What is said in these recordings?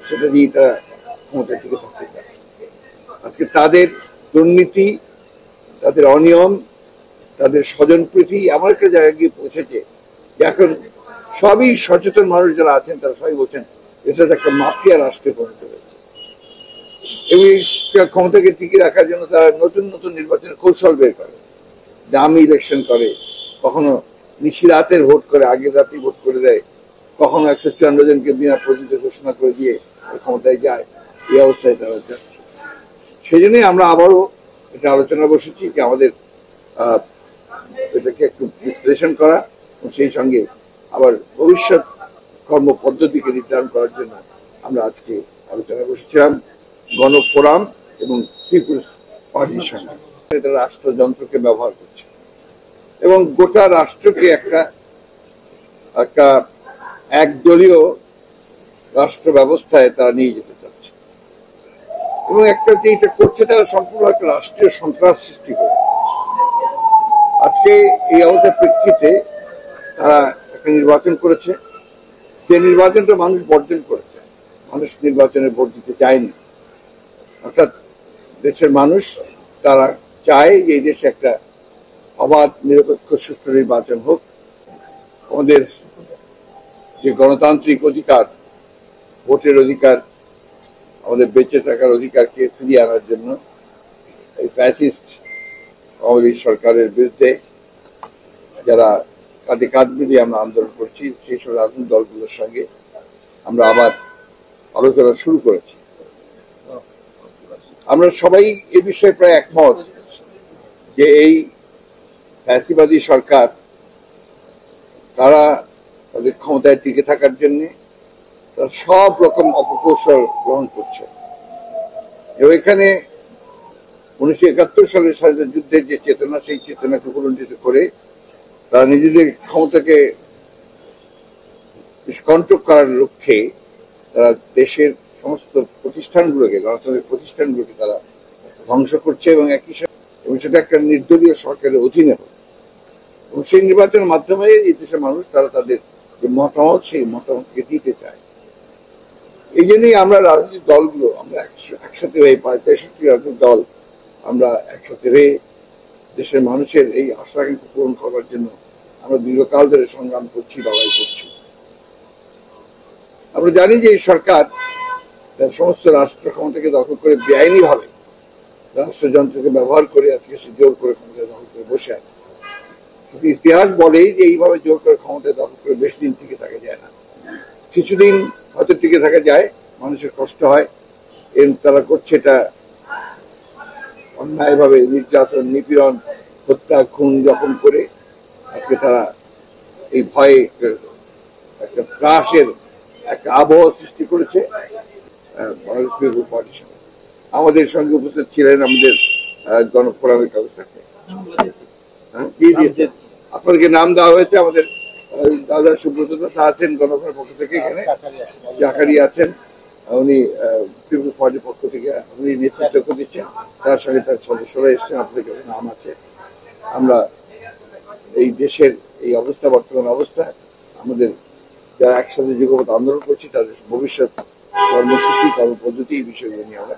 সেটা দিয়ে তারা ক্ষমতার দিকে থাকতে চায়। আজকে তাদের দুর্নীতি, তাদের অনিয়ম, তাদের স্বজনপ্রীতি এমন একটা জায়গায় গিয়ে পৌঁছেছে যে এখন সবই সচেতন মানুষ যারা আছেন তারা সবাই বলছেন এটা একটা মাফিয়া রাষ্ট্রে পরিণত হয়েছে। এবং ক্ষমতাকে টিকে রাখার জন্য তারা নতুন নতুন নির্বাচনের কৌশল বের করে, দামি ইলেকশন করে, কখনো নিশিরাতের ভোট করে, আগের রাতেই ভোট করে দেয়, কখনো 154 জনকে বিনা প্রতিদ্বন্দ্বিতা ঘোষণা করে দিয়ে ক্ষমতায় যায়। এই অবস্থায় তারা যাচ্ছে। সেই জন্যই আমরা আবারও এটা আলোচনা বসেছি যে আমাদের এটাকে একটু বিশ্লেষণ করা এবং সেই সঙ্গে আবার ভবিষ্যৎ কর্ম পদ্ধতিকে নির্ধারণ করার জন্য আমরা আজকে আলোচনা বসেছিলাম গণফোরাম এবং পিপুলস পার্টির সঙ্গে। তারা রাষ্ট্রযন্ত্রকে ব্যবহার করছে এবং গোটা রাষ্ট্রকে একটা একদলীয় রাষ্ট্র ব্যবস্থায় তারা নিয়ে যেতে চাচ্ছে এবং একটা যে এটা করছে তারা সম্পূর্ণ একটা রাষ্ট্রীয় সন্ত্রাস সৃষ্টি করে। আজকে এই অবস্থার প্রেক্ষিতে তারা একটা নির্বাচন করেছে, যে নির্বাচনটা মানুষ বর্জন করেছে। মানুষ নির্বাচনে ভোট দিতে চায়নি, অর্থাৎ দেশের মানুষ তারা চায় যে এই দেশে একটা অবাধ, নিরপেক্ষ, সুষ্ঠু নির্বাচন হোক। আমাদের যে গণতান্ত্রিক অধিকার, ভোটের অধিকার, আমাদের বেঁচে থাকার অধিকারকে ফিরিয়ে আনার জন্য এই ফ্যাসিস্ট আওয়ামী লীগ সরকারের বিরুদ্ধে যারা কাঁধে কাঁধ মিলিয়ে আমরা আন্দোলন করছি, সেই সব রাজনৈতিক দলগুলোর সঙ্গে আমরা আবার আলোচনা শুরু করেছি। আমরা সবাই এ বিষয়ে প্রায় একমত যে এই ফ্যাসিবাদী সরকার তারা তাদের ক্ষমতায় টিকে থাকার জন্য তারা সব রকম অপকৌশল গ্রহণ করছে এবং এখানে 1971 সালের স্বাধীনতা যুদ্ধের যে চেতনা, সেই চেতনাকে পুনরুজ্জীবিত করে তারা নিজেদের ক্ষমতাকে কন্ট্রোল করার লক্ষ্যে তারা দেশের সমস্ত প্রতিষ্ঠানগুলোকে, গণতান্ত্রিক প্রতিষ্ঠানগুলোকে তারা ধ্বংস করছে এবং একই সাথে এবং সেটা একটা নির্দলীয় সরকারের অধীনে হয় এবং সেই নির্বাচনের মাধ্যমে এই দেশের মানুষ তারা তাদের যে মতামত, সেই মতামতকে দিতে চায়। এই জন্যই আমরা রাজনৈতিক দলগুলো আমরা একসাথে হয়ে, প্রায় 63 রাজনৈতিক দল আমরা একসাথে হয়ে দেশের মানুষের এই আশা আকাঙ্ক্ষা পূরণ করার জন্য আমরা দীর্ঘকাল ধরে সংগ্রাম করছি, লড়াই করছি। আমরা জানি যে এই সরকার তার সমস্ত রাষ্ট্র ক্ষমতাকে দখল করে বেআইনি ভাবে রাষ্ট্রযন্ত্রকে ব্যবহার করে আজকে সে জোর করে ক্ষমতায় দখল করে বসে আছে। কিন্তু ইতিহাস বলেই যে এইভাবে জোর করে ক্ষমতায় দখল করে বেশি দিন টিকে থাকা যায় না। কিছুদিন হয়তো টিকে থাকা যায়, মানুষের কষ্ট হয়, তারা করছে এটা অন্যায়ভাবে নির্যাতন, নিপীড়ন, হত্যা, খুন, জখম করে আজকে তারা এই ভয়ে একটা ত্রাসের একটা আবহাওয়া সৃষ্টি করেছে। বাংলাদেশ পিপুলস পার্টির সঙ্গে আমাদের সঙ্গে উপস্থিত ছিলেন আমাদের গণফোরামের কাগজ আছে, আপনাদেরকে নাম দেওয়া হয়েছে। আমাদের দাদা সুব্রত দাস আছেন গণফোরামের পক্ষ থেকে, এখানে জাকারিয়া আছেন, উনি পিপুলস পার্টির পক্ষ থেকে উনি নেতৃত্ব দিচ্ছেন, তার সঙ্গে তার সদস্যরা এসছেন, আপনাদের কাছে নাম আছে। আমরা এই দেশের এই অবস্থা, বর্তমান অবস্থা, আমাদের যারা একসাথে যুগপৎ আন্দোলন করছি তাদের ভবিষ্যৎ কর্মসূচি, কর্মপদ্ধতি, এই বিষয়গুলো নিয়ে আমরা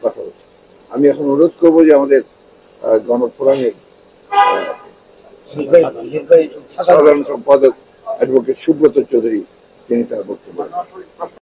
কথা বলছি। আমি এখন অনুরোধ করবো যে আমাদের গণফোরামের সাধারণ সম্পাদক অ্যাডভোকেট সুব্রত চৌধুরী তিনি তার বক্তব্য